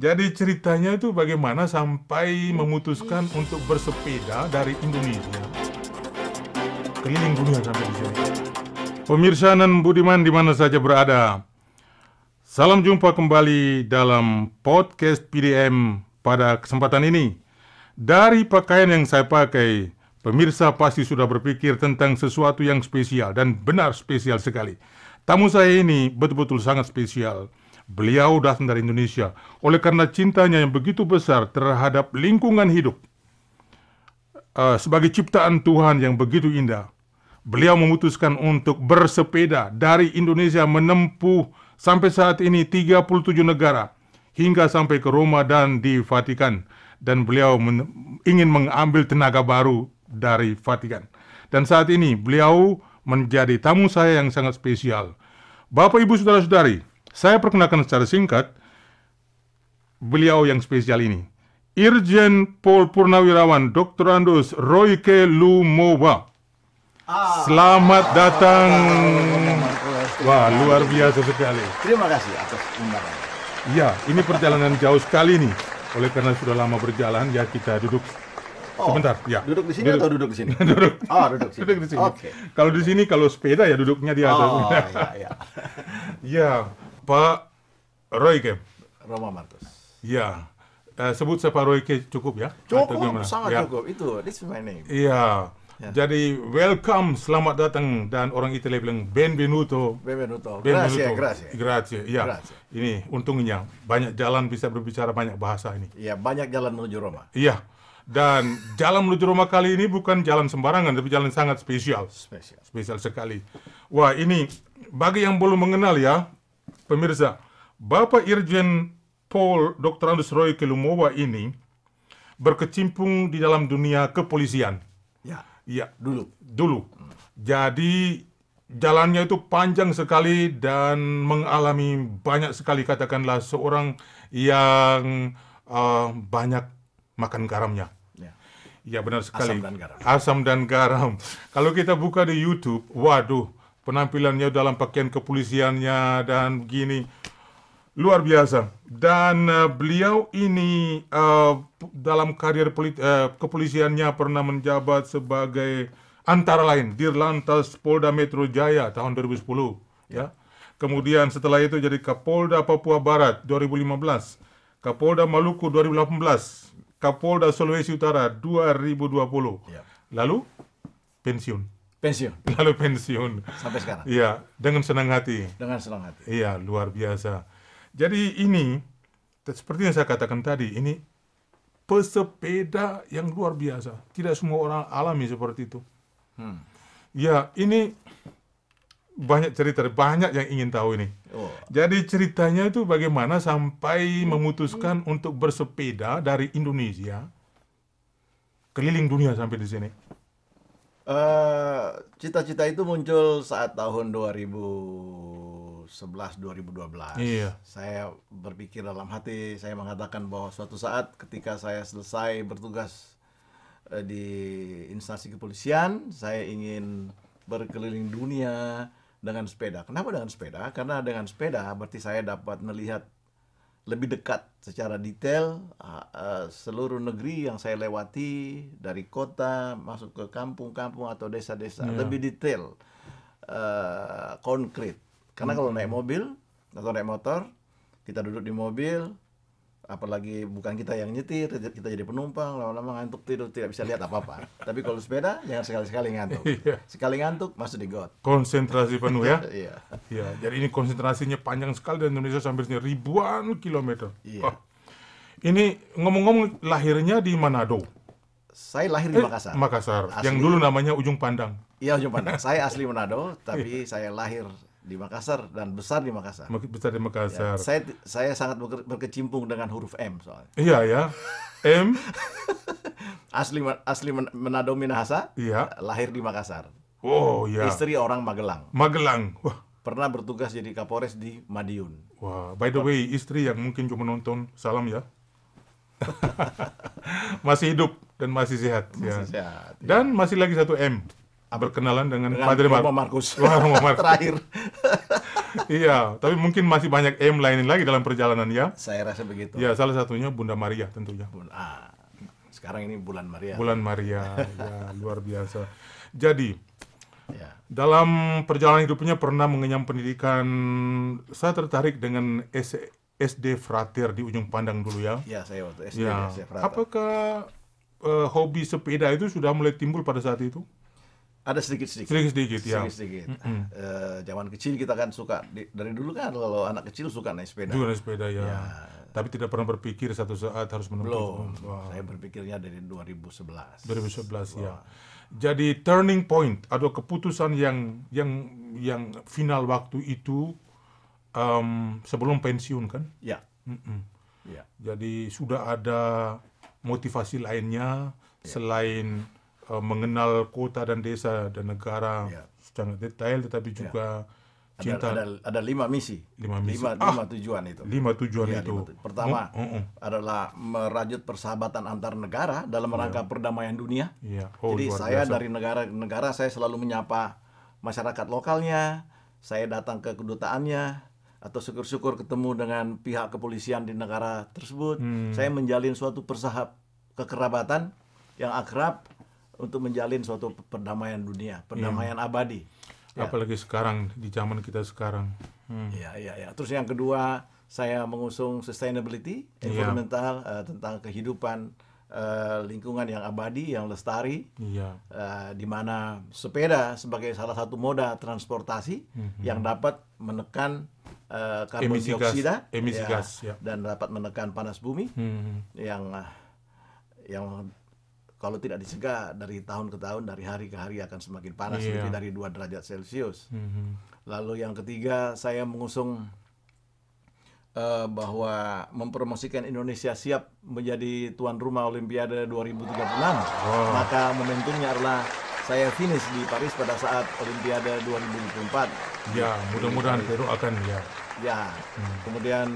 Jadi ceritanya itu bagaimana sampai memutuskan untuk bersepeda dari Indonesia keliling dunia sampai di sini. Pemirsa dan budiman di mana saja berada, salam jumpa kembali dalam podcast PDM pada kesempatan ini. Dari pakaian yang saya pakai, pemirsa pasti sudah berpikir tentang sesuatu yang spesial dan benar spesial sekali. Tamu saya ini betul-betul sangat spesial. Beliau datang dari Indonesia oleh karena cintanya yang begitu besar terhadap lingkungan hidup. Sebagai ciptaan Tuhan yang begitu indah, beliau memutuskan untuk bersepeda dari Indonesia menempuh sampai saat ini 37 negara hingga sampai ke Roma dan di Vatikan. Dan beliau ingin mengambil tenaga baru dari Vatikan. Dan saat ini beliau menjadi tamu saya yang sangat spesial. Bapak, Ibu, Saudara-saudari, saya perkenalkan secara singkat beliau yang spesial ini. Irjen Pol Purnawirawan Dr. Andus Royke Lumowa. Selamat datang. Wah, luar biasa sekali. Terima kasih atas undangan. Ya, ini perjalanan jauh sekali nih. Oleh karena sudah lama berjalan, ya kita duduk sebentar. Ya. Duduk di sini atau duduk di sini? Duduk. Oh, duduk sini. Duduk di sini. Oke. Kalau di sini, kalau sepeda ya duduknya di atas. Oh, iya. Ya, Pak Royke. Roma Markus. Ya, sebut saya Pak Royke cukup ya? Atau Cukup, gimana? sangat Ya. cukup. This is my name. Iya. Ya. Jadi welcome, selamat datang, dan orang Italia bilang benvenuto. Benvenuto. Benvenuto. Grazie. Grazie. Iya. Grazie. Ini untungnya banyak jalan bisa berbicara banyak bahasa ini. Iya, banyak jalan menuju Roma. Iya. Dan jalan menuju Roma kali ini bukan jalan sembarangan, tapi jalan sangat spesial. Spesial. Spesial sekali. Wah, ini bagi yang belum mengenal ya, pemirsa, Bapak Irjen Pol Dr. Andus Royke Lumowa ini berkecimpung di dalam dunia kepolisian. Ya. Iya, Dulu. Jadi jalannya itu panjang sekali dan mengalami banyak sekali, katakanlah seorang yang banyak makan garamnya. Ya. Ya, benar sekali. Asam dan garam. Asam dan garam. Kalau kita buka di YouTube, waduh, penampilannya dalam pakaian kepolisiannya dan begini, luar biasa. Dan beliau ini dalam karir kepolisiannya pernah menjabat sebagai antara lain Dirlantas Polda Metro Jaya tahun 2010. Ya. Kemudian setelah itu jadi Kapolda Papua Barat 2015, Kapolda Maluku 2018, Kapolda Sulawesi Utara 2020. Ya. Lalu pensiun. Lalu pensiun. Sampai sekarang. Iya, dengan senang hati. Dengan senang hati. Iya, luar biasa. Jadi ini, seperti yang saya katakan tadi, ini pesepeda yang luar biasa. Tidak semua orang alami seperti itu. Ya, ini banyak cerita, banyak yang ingin tahu ini. Oh. Jadi ceritanya itu bagaimana sampai memutuskan untuk bersepeda dari Indonesia keliling dunia sampai di sini. Cita-cita itu muncul saat tahun 2011-2012. Iya. Saya berpikir dalam hati, saya mengatakan bahwa suatu saat ketika saya selesai bertugas di instansi kepolisian, saya ingin berkeliling dunia dengan sepeda. Kenapa dengan sepeda? Karena dengan sepeda berarti saya dapat melihat lebih dekat secara detail seluruh negeri yang saya lewati, dari kota masuk ke kampung-kampung atau desa-desa. Lebih detail, konkret. Karena kalau naik mobil atau naik motor, kita duduk di mobil, apalagi bukan kita yang nyetir, kita jadi penumpang, lama-lama ngantuk tidur, tidak bisa lihat apa-apa. Tapi kalau sepeda, jangan sekali-sekali ngantuk. Sekali ngantuk, masuk di got. Konsentrasi penuh ya. Iya. Ya, jadi ini konsentrasinya panjang sekali dari Indonesia sampai sini ribuan kilometer. Iya. Wah. Ini ngomong-ngomong lahirnya di Manado. Saya lahir di Makassar. Makassar, Asli. yang dulu namanya Ujung Pandang. Iya, Ujung Pandang. Saya asli Manado, tapi saya lahir di Makassar dan besar di Makassar. Besar di Makassar. Ya, saya sangat berkecimpung dengan huruf M soalnya. Iya ya. M. Asli Manado Minahasa. Iya. Lahir di Makassar. Oh ya. Istri orang Magelang. Magelang. Wah. Pernah bertugas jadi Kapolres di Madiun. Wah, by the way, istri yang mungkin cuma nonton, salam ya. Masih hidup dan masih sehat. Masih ya. sehat. Ya. Dan masih lagi satu M. Berkenalan dengan Padre Roma Markus. Wah, Roma Markus. Terakhir. Iya, tapi mungkin masih banyak M lain lagi dalam perjalanan ya. Saya rasa begitu. Ya, salah satunya Bunda Maria tentunya. Sekarang ini bulan Maria. Bulan Maria, ya luar biasa. Jadi, Ya. dalam perjalanan hidupnya pernah mengenyam pendidikan. Saya tertarik dengan SD Frater di Ujung Pandang dulu ya. Ya, saya waktu SD Ya, saya Frata. apakah hobi sepeda itu sudah mulai timbul pada saat itu? Ada sedikit-sedikit. Sedikit-sedikit ya. Sedikit-sedikit. Zaman kecil kita kan suka dari dulu kan kalau anak kecil suka naik sepeda. Juga naik sepeda ya. Ya. Tapi tidak pernah berpikir satu saat harus menempuh. Belum. Wah, Saya berpikirnya dari 2011. 2011 ya. Jadi turning point atau keputusan yang final waktu itu sebelum pensiun kan? Ya. Mm-mm. Ya. Jadi sudah ada motivasi lainnya selain mengenal kota dan desa dan negara Ya. secara detail, tetapi juga cinta. Ada 5 misi. 5 misi. 5 tujuan itu. 5 tujuan Ya, itu. 5 tujuan. Pertama adalah merajut persahabatan antar negara dalam rangka perdamaian dunia. Iya. Jadi luar saya biasa. dari negara-negara saya selalu menyapa masyarakat lokalnya. Saya datang ke kedutaannya atau syukur-syukur ketemu dengan pihak kepolisian di negara tersebut. Saya menjalin suatu kekerabatan yang akrab untuk menjalin suatu perdamaian dunia, perdamaian abadi. Apalagi sekarang di zaman kita sekarang. Ya. Terus yang kedua, saya mengusung sustainability, environmental, tentang kehidupan lingkungan yang abadi, yang lestari, Iya. di mana sepeda sebagai salah satu moda transportasi yang dapat menekan karbon dioksida, emisi gas, ya. dan dapat menekan panas bumi yang kalau tidak dicegah dari tahun ke tahun, dari hari ke hari akan semakin panas, lebih dari 2 derajat Celcius. Lalu yang ketiga, saya mengusung bahwa mempromosikan Indonesia siap menjadi tuan rumah Olimpiade 2036. Maka momentumnya adalah saya finish di Paris pada saat Olimpiade 2024. Ya, mudah-mudahan Peru akan ya. Ya, kemudian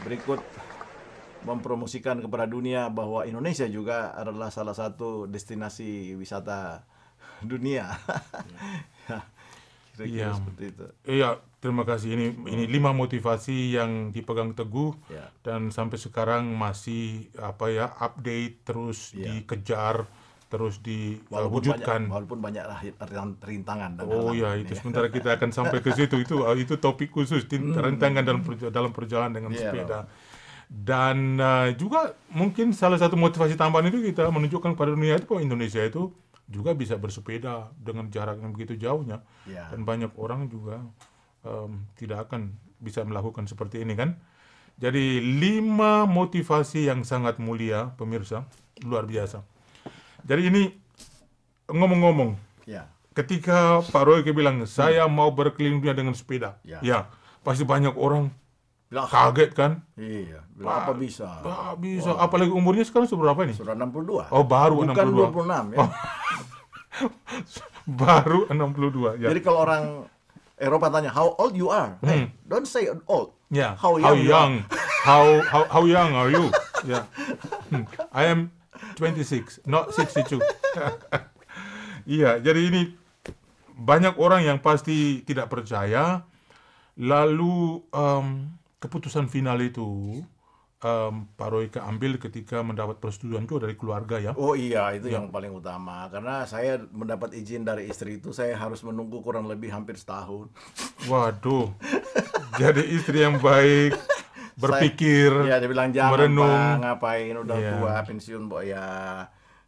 berikut mempromosikan kepada dunia bahwa Indonesia juga adalah salah satu destinasi wisata dunia. Kira-kira seperti itu. Iya, terima kasih. Ini 5 motivasi yang dipegang teguh dan sampai sekarang masih update, terus dikejar, terus diwujudkan. Walaupun banyak rintangan dan itu sementara kita akan sampai ke situ. Itu topik khusus rintangan dalam perjalanan dengan sepeda. Dan juga mungkin salah satu motivasi tambahan itu kita menunjukkan kepada dunia itu bahwa Indonesia itu juga bisa bersepeda dengan jarak yang begitu jauhnya. Dan banyak orang juga tidak akan bisa melakukan seperti ini kan. Jadi 5 motivasi yang sangat mulia, pemirsa, luar biasa. Jadi ini ngomong-ngomong, ketika Pak Roy bilang saya mau berkeliling dunia dengan sepeda, pasti banyak orang kaget kan? Iya, bilang apa bisa? Bisa, apalagi umurnya sekarang seberapa nih? Sudah 62. Oh, baru Bukan 62. 26 ya. Baru 62 ya. Jadi kalau orang Eropa tanya how old you are, don't say old. Yeah. How young? How young are you? Yeah. I am 26, not 62. Iya, jadi ini banyak orang yang pasti tidak percaya. Lalu keputusan final itu Pak Roy ambil ketika mendapat persetujuan itu dari keluarga ya. Oh iya, itu yang paling utama. Karena saya mendapat izin dari istri itu, saya harus menunggu kurang lebih hampir setahun. Waduh, jadi istri yang baik, berpikir, dia bilang jangan merenung. Pak, ngapain udah tua, pensiun, ya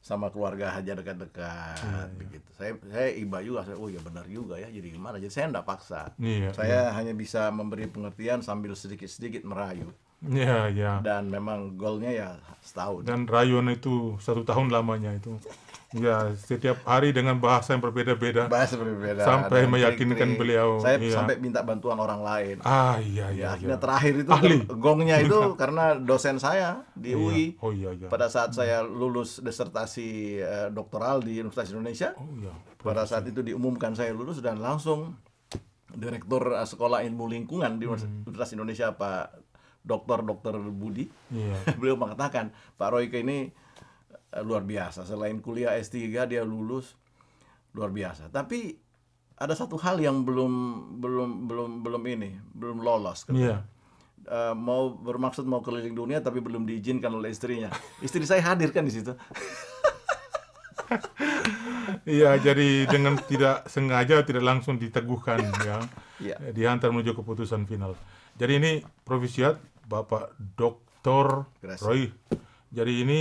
sama keluarga aja dekat-dekat begitu. Saya iba juga, oh ya benar juga ya, jadi gimana? Jadi saya enggak paksa. Saya hanya bisa memberi pengertian sambil sedikit-sedikit merayu. Dan memang goalnya ya setahun. Dan rayuan itu 1 tahun lamanya itu. Ya, setiap hari dengan bahasa yang berbeda-beda. Bahasa berbeda. Sampai meyakinkan beliau. Saya sampai minta bantuan orang lain. Iya. Akhirnya terakhir itu gongnya itu karena dosen saya di UI. Pada saat saya lulus disertasi doktoral di Universitas Indonesia. Pada saat itu diumumkan saya lulus dan langsung Direktur Sekolah Ilmu Lingkungan di Universitas Indonesia, Pak Dr. Budi, beliau mengatakan Pak Royke ini luar biasa. Selain kuliah S3 dia lulus luar biasa. Tapi ada satu hal yang belum lolos. Iya. Mau bermaksud mau keliling dunia tapi belum diizinkan oleh istrinya. Istri saya hadir kan di situ. Iya, jadi dengan tidak sengaja, tidak langsung diteguhkan, ya, Iya. dihantar menuju keputusan final. Jadi ini Provisiat, Bapak Dr. Gracias. Roy. Jadi ini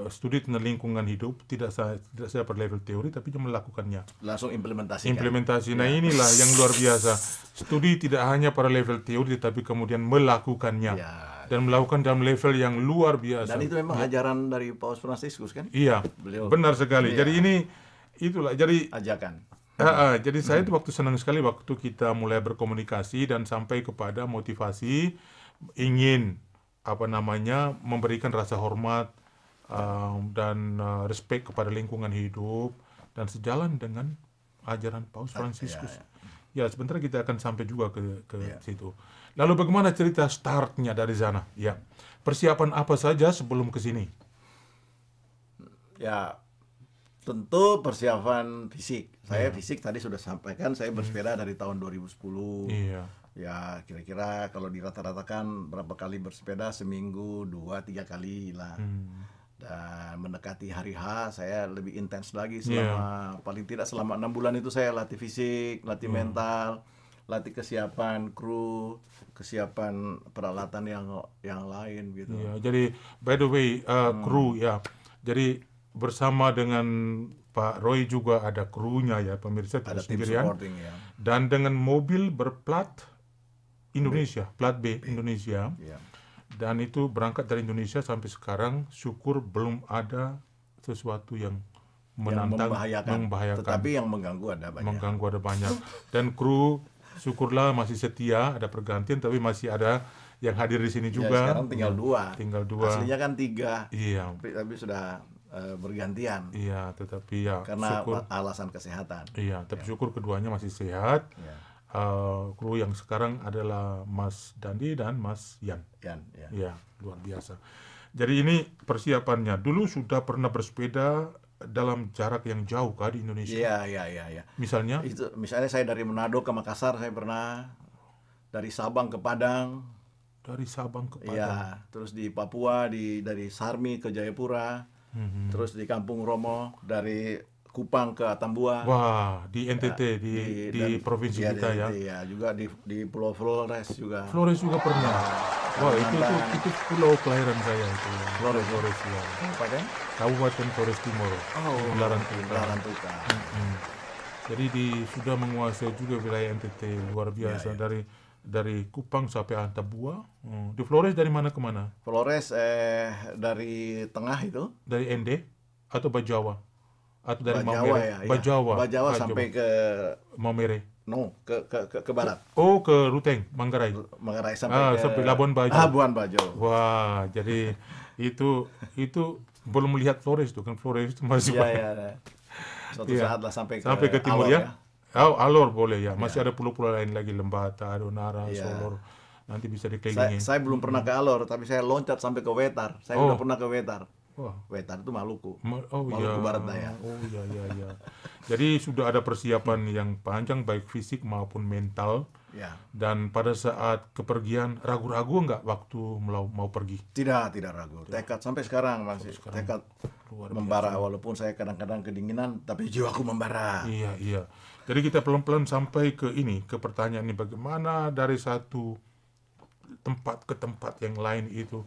studi tentang lingkungan hidup, tidak saya pada level teori, tapi cuma melakukannya. Langsung implementasikan. Implementasi. Nah inilah yang luar biasa. Studi tidak hanya pada level teori, tapi kemudian melakukannya. Ya. Dan melakukan dalam level yang luar biasa. Dan itu memang ajaran dari Paus Fransiskus kan? Iya, Beliau benar sekali. Iya. Jadi ini, itulah. Jadi ajakan. jadi saya itu waktu senang sekali waktu kita mulai berkomunikasi dan sampai kepada motivasi ingin memberikan rasa hormat dan respect kepada lingkungan hidup dan sejalan dengan ajaran Paus Fransiskus. Ya, sebentar kita akan sampai juga ke situ. Lalu bagaimana cerita startnya dari sana? Ya, persiapan apa saja sebelum ke sini? Ya, tentu persiapan fisik. Saya fisik tadi sudah sampaikan, saya bersepeda dari tahun 2010. Iya. Ya, kira-kira kalau dirata-ratakan berapa kali bersepeda? Seminggu 2-3 kali lah. Dan mendekati hari H saya lebih intens lagi selama paling tidak selama 6 bulan itu saya latih fisik, latih mental, latih kesiapan kru, kesiapan peralatan yang lain gitu. Iya, jadi by the way kru ya. Jadi bersama dengan Pak Roy juga ada krunya ya, pemirsa, Ada tidak tim sendirian. supporting ya. Dan dengan mobil berplat Indonesia, plat B Indonesia. Iya. Dan itu berangkat dari Indonesia sampai sekarang, syukur belum ada sesuatu yang menantang, membahayakan. Tetapi yang mengganggu ada banyak. Mengganggu ada banyak. Dan kru syukurlah masih setia, ada pergantian, tapi masih ada yang hadir di sini juga. Ya, sekarang tinggal dua. Aslinya kan 3. Iya. Tapi sudah bergantian. Iya, tetapi ya Karena syukur. alasan kesehatan. Iya, tapi syukur keduanya masih sehat. Ya. Kru yang sekarang adalah Mas Dandi dan Mas Yan. Ya. Ya, luar biasa. Jadi ini persiapannya. Dulu sudah pernah bersepeda dalam jarak yang jauh kah di Indonesia? Iya. Misalnya? Misalnya saya dari Manado ke Makassar saya pernah, dari Sabang ke Padang. Dari Sabang ke Padang. Iya, terus di Papua dari Sarmi ke Jayapura. Terus di Kampung Romo dari Kupang ke Atambua. Wah, di NTT, di provinsi kita ya. Iya, juga di Pulau Flores juga. Flores juga pernah. Wah, itu pulau kelahiran saya itu. Flores ya. Apa kan? Kabupaten Flores Timur. Belaran Tuka. Jadi sudah menguasai juga wilayah NTT, luar biasa. Dari Kupang sampai Atambua. Di Flores dari mana ke mana? Flores dari tengah itu. Dari ND atau Bajawa? Atau dari Bajawa Maumere? ya. Bajawa sampai ke Maumere. ke barat. Oh, ke Ruteng, Manggarai. Manggarai sampai sampai Labuan Bajo. Labuan Bajo. Wah, jadi itu belum melihat Flores itu kan, Flores itu masih Iya. Suatu saat lah sampai ke timur Alor, ya. Oh, Alor boleh ya. Masih ada pulau-pulau lain lagi, Lembata, Adonara, Solor. Nanti bisa dikelilingi. Saya belum pernah ke Alor, tapi saya loncat sampai ke Wetar. Saya udah pernah ke Wetar. Wah. Wetar itu Maluku. Maluku iya. Barat Daya. Oh iya. Jadi sudah ada persiapan yang panjang baik fisik maupun mental. Ya. Dan pada saat kepergian ragu-ragu nggak waktu mau pergi? Tidak ragu. Tekad sampai sekarang masih tekad membara, walaupun saya kadang-kadang kedinginan tapi jiwaku membara. Iya. Jadi kita pelan-pelan sampai ke pertanyaan ini, bagaimana dari satu tempat ke tempat yang lain itu.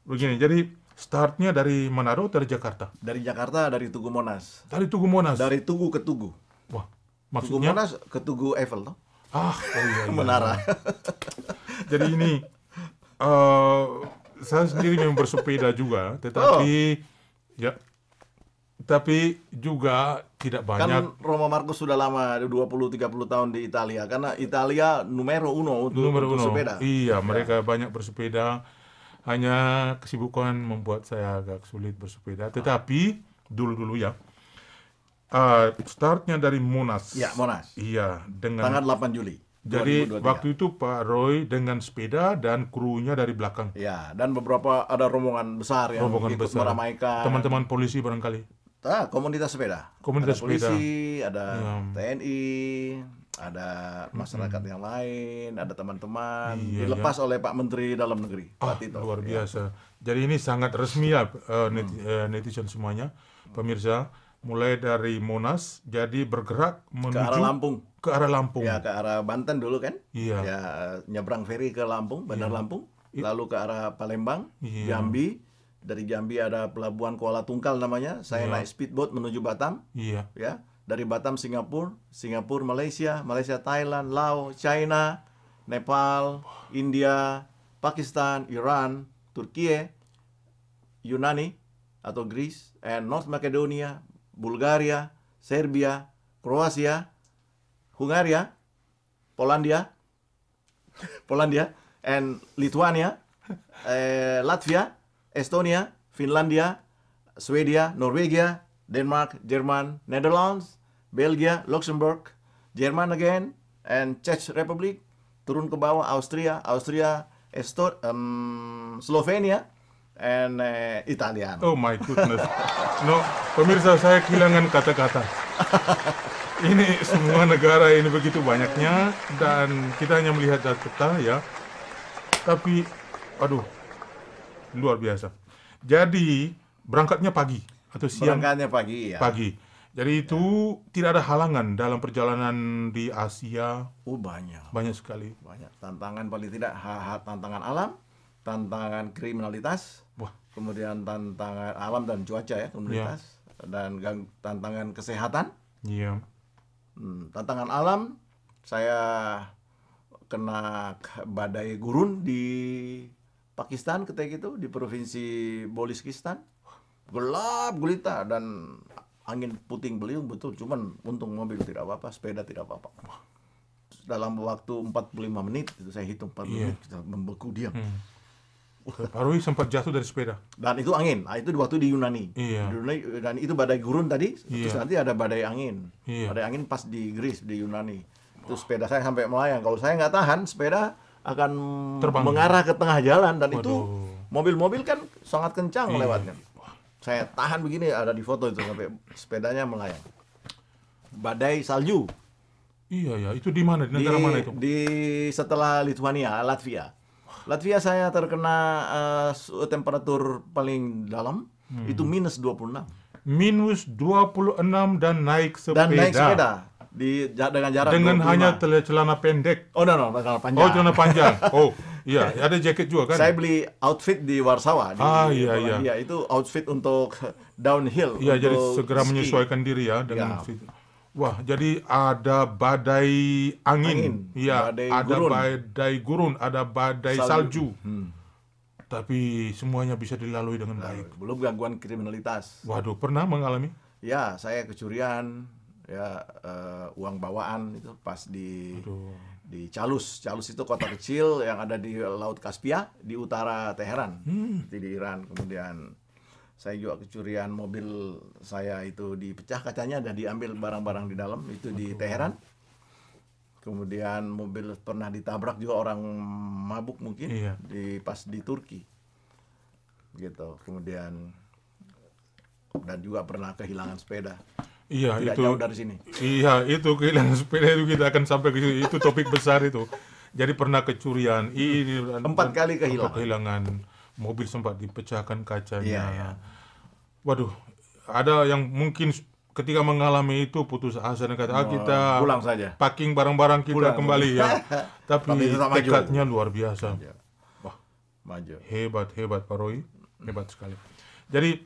Begini, jadi startnya dari Manado atau dari Jakarta? Dari Jakarta, dari Tugu Monas. Dari Tugu Monas? Dari Tugu ke Tugu. Wah, maksudnya? Tugu Monas ke Tugu Eiffel toh? Iya. Menara. Jadi ini saya sendiri memang bersepeda juga, tetapi tapi juga tidak banyak. Kan Romo Markus sudah lama, 20-30 tahun di Italia. Karena Italia numero uno untuk sepeda. Iya, mereka banyak bersepeda. Hanya kesibukan membuat saya agak sulit bersepeda. Tetapi dulu ya, startnya dari Monas. Ya, Monas. Iya, dengan tanggal 8 Juli. Jadi 2023. waktu itu Pak Roy dengan sepeda dan krunya dari belakang. Ya, dan beberapa ada rombongan besar yang ikut meramaikan. Teman-teman polisi barangkali. Komunitas sepeda. Komunitas Ada polisi, sepeda. ada Ya. TNI, ada masyarakat yang lain, ada teman-teman. Iya, Dilepas oleh Pak Menteri Dalam Negeri, Pak Tito. Luar Ya. biasa. Jadi ini sangat resmi ya, netizen semuanya, pemirsa. Mulai dari Monas, jadi bergerak menuju Ke arah Lampung. Ke arah Lampung. Ya, ke arah Banten dulu kan. Iya. Ya, nyebrang feri ke Lampung, Bandar Lampung. Lalu ke arah Palembang, Iya. Jambi. Dari Jambi ada pelabuhan Kuala Tungkal namanya. Saya naik speedboat menuju Batam. Iya. Ya, dari Batam Singapura, Singapura Malaysia, Malaysia Thailand, Laos, China, Nepal, India, Pakistan, Iran, Turki, Yunani atau Greece, and North Macedonia, Bulgaria, Serbia, Kroasia, Hungaria, Polandia, and Lithuania, Latvia, Estonia, Finlandia, Swedia, Norwegia, Denmark, Jerman, Netherlands, Belgia, Luxembourg, Jerman again, and Czech Republic. Turun ke bawah Austria, Slovenia, and Italian. Oh my goodness. No, pemirsa, saya kehilangan kata-kata. Ini semua negara ini begitu banyaknya dan kita hanya melihat data ya. Tapi aduh, luar biasa. Jadi berangkatnya pagi atau siang? Berangkatnya pagi ya. Pagi. Jadi itu tidak ada halangan dalam perjalanan di Asia. Oh, banyak. Banyak sekali. Banyak tantangan, paling tidak tantangan alam, tantangan kriminalitas, Wah. kemudian tantangan alam dan cuaca ya, komunitas, dan tantangan kesehatan. Iya. Tantangan alam, saya kena badai gurun di Pakistan ketika itu, di provinsi Balochistan. Gelap gulita dan angin puting beliung betul, cuman untung mobil tidak apa-apa, sepeda tidak apa-apa. Dalam waktu 45 menit, itu saya hitung 40 menit, kita membeku diam. Paroi sempat jatuh dari sepeda. Dan itu angin, itu waktu di Yunani. Iya. Dan itu badai gurun tadi, terus Iya. nanti ada badai angin. Iya. Badai angin pas di Greece, di Yunani. Itu sepeda saya sampai melayang. Kalau saya nggak tahan, sepeda akan Terbang. mengarah ke tengah jalan. Dan itu Waduh. mobil-mobil kan sangat kencang Iya. lewatnya. Saya tahan begini, ada di foto itu, sampai sepedanya melayang. Badai salju. Iya ya, itu di mana? Di negara mana itu? Setelah Lithuania, Latvia. Latvia saya terkena temperatur paling dalam, itu minus 26. Minus 26 dan naik sepeda. Dan naik sepeda dengan jarak Dengan 25. hanya celana pendek. Oh, no, celana panjang. Oh, celana panjang. Oh, iya, ada jaket juga kan? Saya beli outfit di Warsawa. Iya. Polandia. Itu outfit untuk downhill. Iya, jadi untuk segera ski. menyesuaikan diri ya dengan Ya. Wah, jadi ada badai angin. Iya, badai ada gurun. badai gurun, ada badai salju. Tapi semuanya bisa dilalui dengan baik. Belum gangguan kriminalitas. Waduh, pernah mengalami? Ya, saya kecurian, ya uang bawaan itu pas di Chalus. Chalus itu kota kecil yang ada di Laut Kaspia di utara Teheran, di Iran. Kemudian saya juga kecurian mobil saya itu dipecah kacanya dan diambil barang-barang di dalam itu di Teheran. Kemudian mobil pernah ditabrak juga orang mabuk mungkin Iya. pas di Turki. Gitu. Kemudian dan juga pernah kehilangan sepeda. Iya, Tidak itu. jauh dari sini. Iya, itu kehilangan sepeda itu kita akan sampai ke situ. Itu topik besar itu. Jadi pernah kecurian. Ini 4 kali kehilangan. kehilangan. Mobil sempat dipecahkan kacanya. Iya. Waduh, ada yang mungkin ketika mengalami itu putus asa dan kata, kita pulang saja. packing barang-barang kita Pulang. kembali ya. Tapi tetap maju. tekadnya luar biasa. Ya. Wah, maju. Hebat Pak Roy. Hebat sekali. Jadi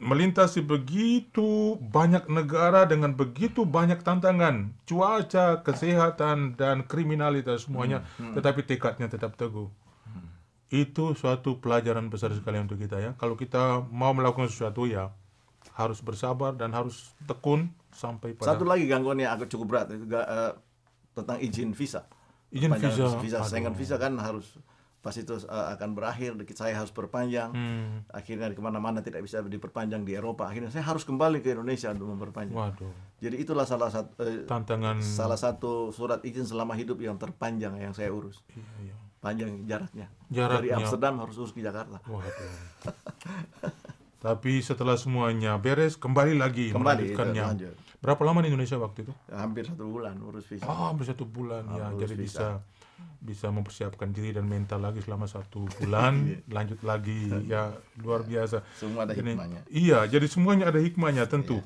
melintasi begitu banyak negara dengan begitu banyak tantangan, cuaca, kesehatan, dan kriminalitas semuanya, tetapi tekadnya tetap teguh. Itu suatu pelajaran besar sekali untuk kita ya. Kalau kita mau melakukan sesuatu ya harus bersabar dan harus tekun sampai pada Satu lagi gangguan yang agak cukup berat itu tentang izin visa. izin Perpanjangan visa. Schengen Aduh. visa kan harus pas itu akan berakhir, saya harus perpanjang. Akhirnya kemana-mana tidak bisa diperpanjang di Eropa. Akhirnya saya harus kembali ke Indonesia untuk memperpanjang. Waduh, Jadi itulah salah satu surat izin selama hidup yang terpanjang yang saya urus. Iya. Panjang jaraknya. Jaraknya. Dari Amsterdam harus urus ke Jakarta. Waduh. Tapi setelah semuanya beres, kembali lagi melanjutkannya. lanjut. Berapa lama di Indonesia waktu itu? Hampir 1 bulan urus visa. Hampir 1 bulan ya. urus Jadi visa. bisa mempersiapkan diri dan mental lagi selama 1 bulan, lanjut lagi ya, luar biasa. Semua ada hikmahnya. Iya, jadi semuanya ada hikmahnya tentu.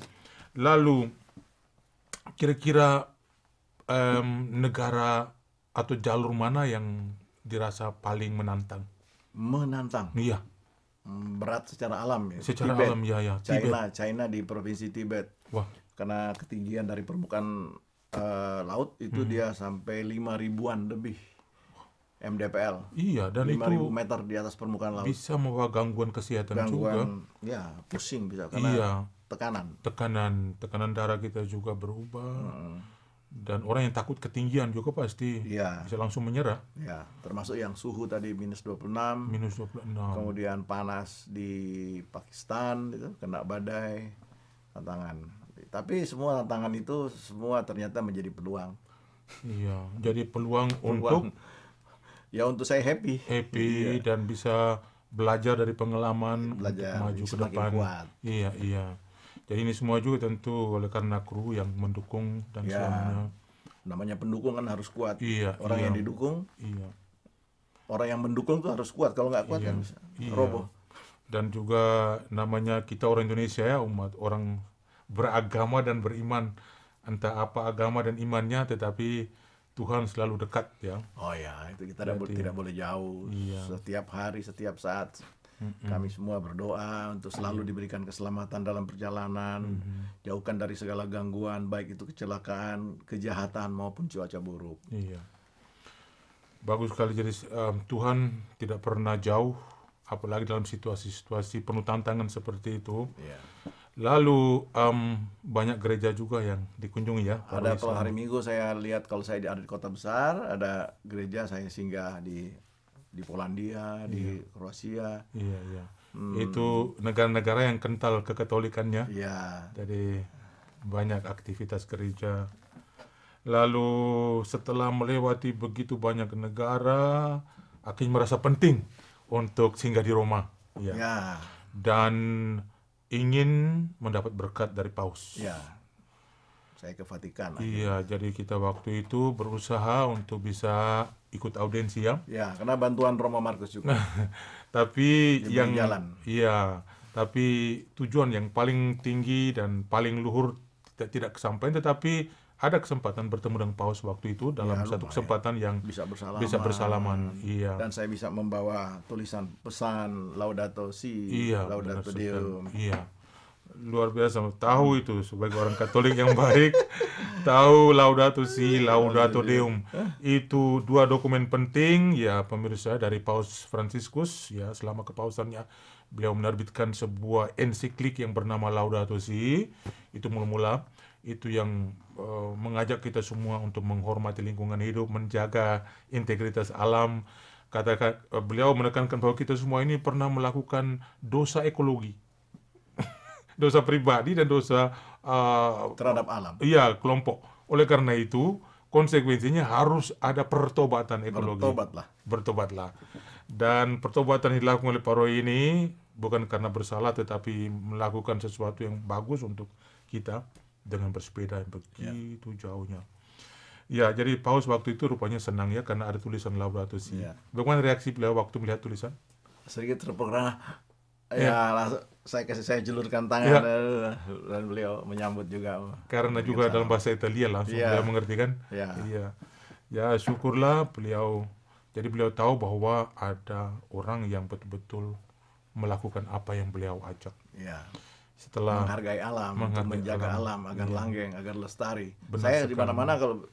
Lalu kira-kira negara atau jalur mana yang dirasa paling menantang? Menantang. Iya, Berat secara alam ya. secara Tibet. alam ya Tibet. China di provinsi Tibet. Wah, Karena ketinggian dari permukaan laut itu dia sampai 5.000-an lebih mdpl. iya, dan 5.000 itu meter di atas permukaan laut. bisa membawa gangguan kesehatan juga. Gangguan, ya pusing bisa karena Iya, tekanan. tekanan darah kita juga berubah. Dan orang yang takut ketinggian juga pasti Iya, bisa langsung menyerah. ya termasuk yang suhu tadi minus 26, Minus 26. kemudian panas di Pakistan itu kena badai, tantangan. Tapi semua tantangan itu semua ternyata menjadi peluang. Iya, jadi peluang untuk Ya untuk saya happy. happy dan bisa belajar dari pengalaman Belajar, untuk maju ke semakin depan. kuat. Iya, iya. Jadi ini semua juga tentu oleh karena kru yang mendukung dan Ya. semuanya. Namanya pendukung kan harus kuat. Iya, Orang iya. yang didukung, Iya. orang yang mendukung tuh harus kuat. Kalau nggak kuat kan bisa Iya. roboh. Dan juga namanya kita orang Indonesia ya, umat orang beragama dan beriman. Entah apa agama dan imannya, tetapi Tuhan selalu dekat ya. Oh ya, itu kita tidak boleh jauh. Iya. Setiap hari, setiap saat kami semua berdoa untuk selalu diberikan keselamatan dalam perjalanan, jauhkan dari segala gangguan, baik itu kecelakaan, kejahatan maupun cuaca buruk. Iya. Bagus sekali, jadi Tuhan tidak pernah jauh, apalagi dalam situasi-situasi penuh tantangan seperti itu. Ya. Lalu banyak gereja juga yang dikunjungi ya. Ada kalau hari Minggu saya lihat kalau saya ada di kota besar, ada gereja saya singgah di Polandia, di Kroasia. Iya, iya. Itu negara-negara yang kental kekatolikannya. Ya, Jadi banyak aktivitas gereja. Lalu setelah melewati begitu banyak negara, akhirnya merasa penting untuk singgah di Roma. Ya. ya, Dan ingin mendapat berkat dari Paus. ya. Saya ke Vatikan. Iya, jadi kita waktu itu berusaha untuk bisa ikut audiensi ya. Ya, karena bantuan Romo Markus juga. Tapi Diberi yang jalan. iya, tapi tujuan yang paling tinggi dan paling luhur tidak kesampaian, tetapi ada kesempatan bertemu dengan Paus waktu itu dalam satu lumayan. kesempatan yang Bisa bersalaman. bisa bersalaman. Iya. Dan saya bisa membawa tulisan pesan Laudato Si, Iya, Laudato benar Deum. sekali. Iya. Luar biasa, tahu itu sebagai orang Katolik yang baik, tahu Laudato Si, Laudato Deum. Itu 2 dokumen penting ya pemirsa dari Paus Fransiskus ya, selama kepausannya beliau menerbitkan sebuah ensiklik yang bernama Laudato Si. Itu mula-mula itu yang mengajak kita semua untuk menghormati lingkungan hidup, menjaga integritas alam. Beliau menekankan bahwa kita semua ini pernah melakukan dosa ekologi. Dosa pribadi dan dosa Terhadap alam. iya, kelompok. Oleh karena itu, konsekuensinya harus ada pertobatan ekologi. Bertobatlah. Dan pertobatan yang dilakukan oleh Pak Roy ini bukan karena bersalah, tetapi melakukan sesuatu yang bagus untuk kita dengan bersepeda yang begitu jauhnya. Ya, jadi Paus waktu itu rupanya senang ya karena ada tulisan Laudato Si. Ya. Bagaimana reaksi beliau waktu melihat tulisan? Sedikit terpukul. Ya, langsung saya julurkan tangan dan beliau menyambut juga. Karena juga dalam bahasa Italia langsung beliau mengerti kan? Ya. Iya. Ya, syukurlah beliau. Jadi beliau tahu bahwa ada orang yang betul-betul melakukan apa yang beliau ajak. Ya. Setelah Menghargai alam, untuk menjaga alam agar langgeng, agar lestari. Saya di mana-mana kalau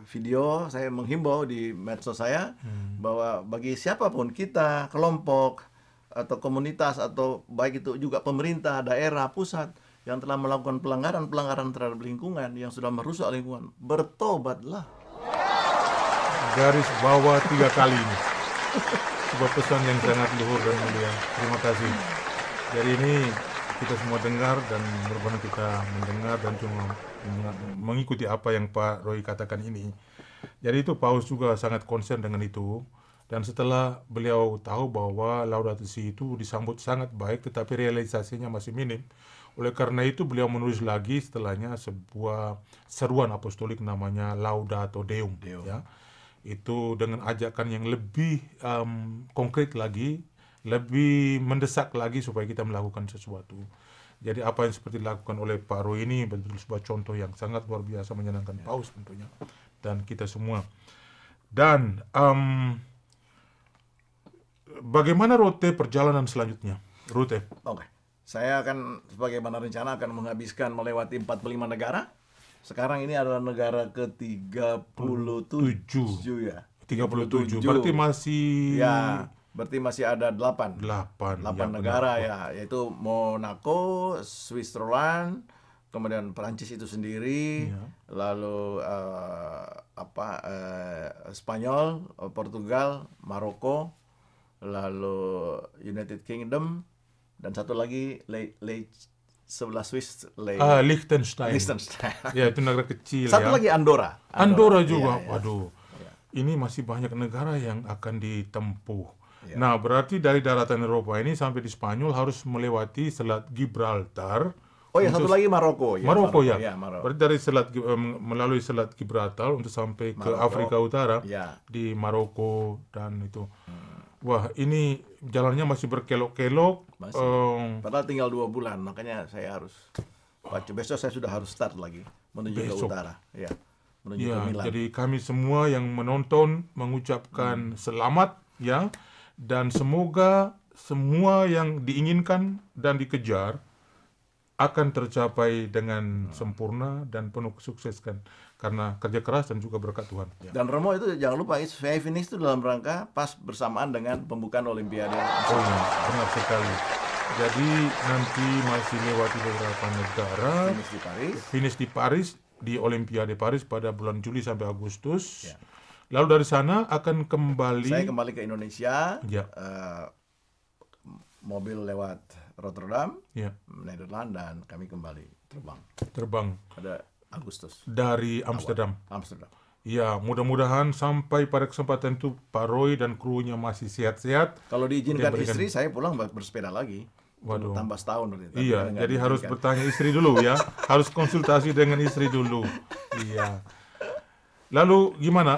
video saya menghimbau di medsos saya bahwa bagi siapapun kita, kelompok atau komunitas atau baik itu juga pemerintah, daerah, pusat yang telah melakukan pelanggaran terhadap lingkungan, yang sudah merusak lingkungan, bertobatlah. Garis bawah 3 kali ini. Sebuah pesan yang sangat luhur dan mulia. Terima kasih. Jadi ini kita semua dengar dan benar-benar kita mendengar dan cuma mengikuti apa yang Pak Roy katakan ini. Jadi itu Paus juga sangat concern dengan itu. Dan setelah beliau tahu bahwa Laudato Si itu disambut sangat baik, tetapi realisasinya masih minim. Oleh karena itu beliau menulis lagi setelahnya sebuah seruan apostolik namanya Laudato Deum. Ya. Itu dengan ajakan yang lebih konkret lagi, lebih mendesak lagi supaya kita melakukan sesuatu. Jadi apa yang seperti dilakukan oleh Pak Roy ini betul-betul sebuah contoh yang sangat luar biasa menyenangkan Paus tentunya dan kita semua. Dan bagaimana rute perjalanan selanjutnya? Rute. Oke. Saya akan sebagaimana rencana akan menghabiskan melewati 45 negara. Sekarang ini adalah negara ke-37 ya. 37. Berarti masih berarti masih ada 8 negara ya, yaitu Monaco, Switzerland, kemudian Perancis itu sendiri, lalu Spanyol, Portugal, Maroko, lalu United Kingdom, dan satu lagi sebelah Swiss, Liechtenstein. Ya, itu negara kecil. Satu lagi Andorra juga. Waduh. Ini masih banyak negara yang akan ditempuh. Nah, berarti dari daratan Eropa ini sampai di Spanyol harus melewati Selat Gibraltar. Oh ya, satu lagi Maroko. Maroko. Berarti dari melalui Selat Gibraltar untuk sampai ke Afrika Utara di Maroko dan itu. Wah, ini jalannya masih berkelok-kelok. Padahal tinggal 2 bulan, makanya saya harus besok saya sudah harus start lagi menuju ke utara. Menuju ke Milan. Jadi kami semua yang menonton mengucapkan selamat ya. Dan semoga semua yang diinginkan dan dikejar akan tercapai dengan sempurna dan penuh kesuksesan karena kerja keras dan juga berkat Tuhan. Dan Romo itu jangan lupa, saya finish itu dalam rangka pas bersamaan dengan pembukaan Olimpiade. Oh ya, benar sekali. Jadi nanti masih lewati beberapa negara. Finish di Paris, di Olimpiade Paris pada bulan Juli sampai Agustus. Lalu dari sana akan kembali. Saya kembali ke Indonesia. Mobil lewat Rotterdam, Nederland, dan kami kembali terbang pada Agustus dari Amsterdam. Ya, mudah-mudahan sampai pada kesempatan itu Pak Roy dan krunya masih sehat-sehat. Kalau diizinkan istri, saya pulang bersepeda lagi. Waduh. Tambah setahun. Iya, jadi harus bertanya istri dulu ya. Harus konsultasi dengan istri dulu. Iya. Lalu gimana?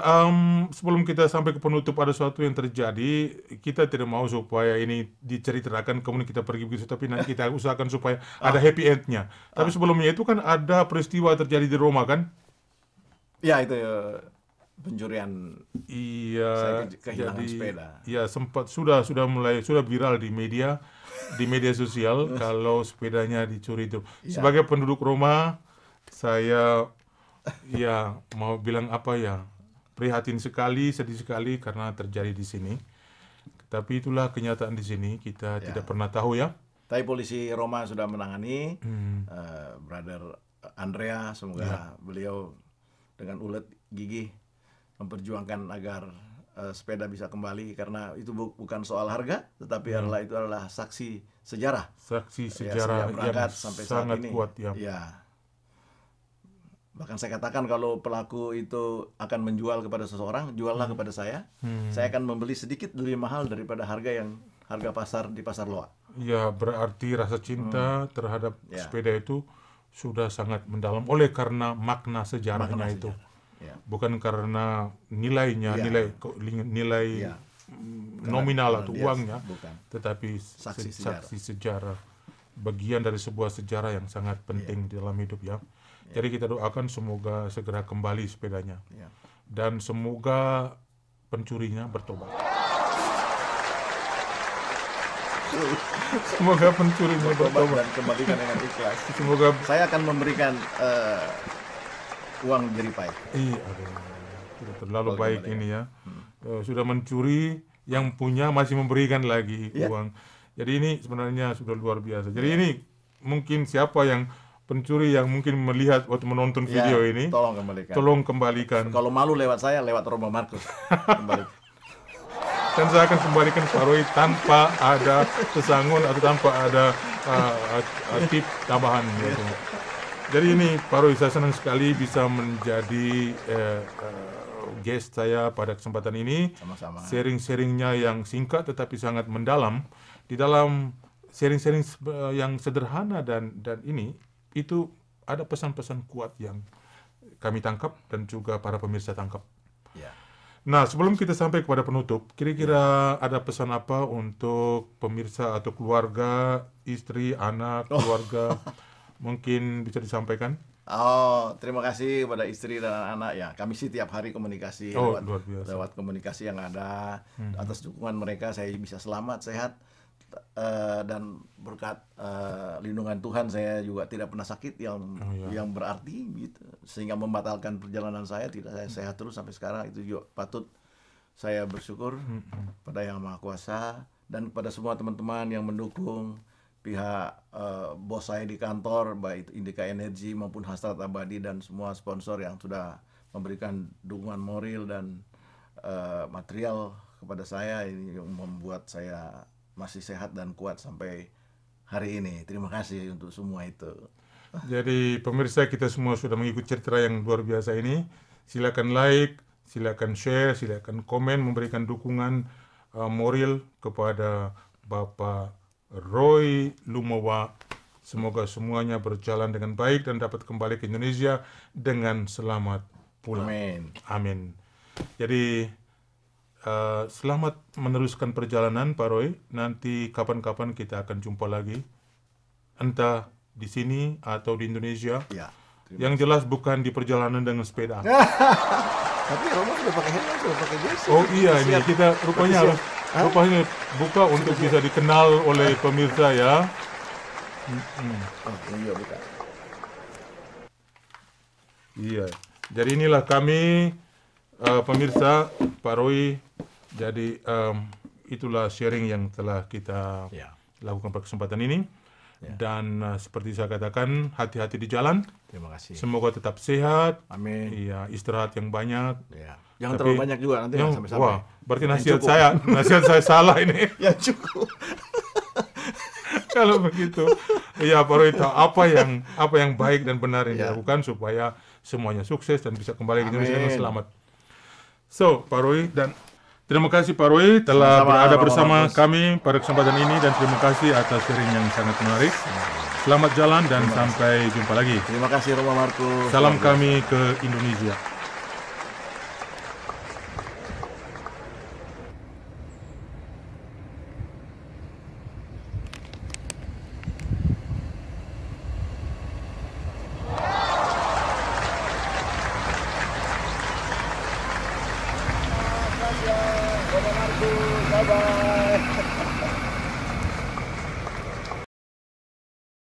Sebelum kita sampai ke penutup, ada sesuatu yang terjadi. Kita tidak mau supaya ini diceritakan kemudian kita pergi begitu, tapi nanti kita usahakan supaya ada happy end-nya. Tapi sebelumnya itu kan ada peristiwa terjadi di Roma kan? Ya, itu pencurian. Iya. Saya kehilangan sepeda. Iya, sempat sudah viral di media sosial kalau sepedanya dicuri itu. Sebagai penduduk Roma, saya mau bilang apa ya, prihatin sekali, sedih sekali karena terjadi di sini. Tapi itulah kenyataan di sini, kita tidak pernah tahu ya. Tapi polisi Roma sudah menangani, Brother Andrea, semoga beliau dengan ulet gigih memperjuangkan agar sepeda bisa kembali, karena itu bukan soal harga, tetapi itu adalah saksi sejarah. Saksi sejarah yang sampai sangat saat ini. Kuat ya. Bahkan saya katakan kalau pelaku itu akan menjual kepada seseorang, juallah kepada saya. Saya akan membeli sedikit lebih mahal daripada harga pasar di pasar Loa. Ya, berarti rasa cinta terhadap sepeda itu sudah sangat mendalam oleh karena makna sejarahnya itu. Bukan karena nilainya, nilai nominal atau uangnya, tetapi saksi sejarah. Bagian dari sebuah sejarah yang sangat penting di dalam hidup ya. Jadi kita doakan semoga segera kembali sepedanya. Dan semoga pencurinya bertobat. Semoga pencurinya bertobat dan kembalikan dengan ikhlas. Semoga saya akan memberikan uang jeripai. Tidak terlalu baik ini ya. Sudah mencuri, yang punya masih memberikan lagi uang. Jadi ini sebenarnya sudah luar biasa. Jadi ini mungkin siapa yang pencuri yang mungkin melihat waktu menonton video ini, tolong kembalikan. Kalau malu lewat saya, lewat Romo Markus. Dan saya akan kembalikan Pak Roy tanpa ada pesangon atau tanpa ada tip tambahan. Gitu. Jadi ini Pak Roy, saya senang sekali bisa menjadi guest saya pada kesempatan ini. Sama-sama. Sharing-sharingnya yang singkat tetapi sangat mendalam. Di dalam sharing-sharing yang sederhana dan ini, itu ada pesan-pesan kuat yang kami tangkap dan juga para pemirsa tangkap. Ya. Nah, sebelum kita sampai kepada penutup, kira-kira ada pesan apa untuk pemirsa atau keluarga, istri, anak, keluarga, mungkin bisa disampaikan? Oh, terima kasih kepada istri dan anak-anak ya. Kami sih tiap hari komunikasi luar biasa. lewat komunikasi yang ada. Atas dukungan mereka saya bisa selamat, sehat, dan berkat lindungan Tuhan saya juga tidak pernah sakit yang berarti gitu, sehingga membatalkan perjalanan saya, tidak, saya sehat terus sampai sekarang. Itu juga patut saya bersyukur pada Yang Maha Kuasa dan kepada semua teman-teman yang mendukung, pihak bos saya di kantor, baik Indika Energi maupun Hasrat Abadi, dan semua sponsor yang sudah memberikan dukungan moral dan material kepada saya, ini yang membuat saya masih sehat dan kuat sampai hari ini. Terima kasih untuk semua itu. Jadi pemirsa, kita semua sudah mengikuti cerita yang luar biasa ini. Silakan like, silakan share, silakan komen, memberikan dukungan moral kepada Bapak Roy Lumowa. Semoga semuanya berjalan dengan baik dan dapat kembali ke Indonesia dengan selamat pulang. Amin. Amin. Jadi selamat meneruskan perjalanan Pak Roy. Nanti kapan-kapan kita akan jumpa lagi, entah di sini atau di Indonesia. Ya. Yang jelas bukan di perjalanan dengan sepeda. Tapi Romo sudah pakai helm, sudah pakai jersey. Oh iya, ini kita rupanya harus buka untuk bisa dikenal oleh pemirsa ya. Oh, iya buka. Iya. Jadi inilah kami pemirsa Pak Roy. Jadi itulah sharing yang telah kita lakukan pada kesempatan ini. Dan seperti saya katakan, hati-hati di jalan. Terima kasih. Semoga tetap sehat. Amin. Iya, istirahat yang banyak. Ya. Jangan terlalu banyak juga, nanti nggak sampai-sampai. Wah, berarti nasihat saya salah ini. Ya cukup. Kalau begitu, ya Pak Roy tahu apa yang baik dan benar yang dilakukan supaya semuanya sukses dan bisa kembali ke Indonesia dengan selamat. So, Pak Roy, dan terima kasih Pak Roy telah berada bersama kami pada kesempatan ini, dan terima kasih atas sharing yang sangat menarik. Selamat jalan dan sampai jumpa lagi. Terima kasih Romo Markus. Salam kami ke Indonesia.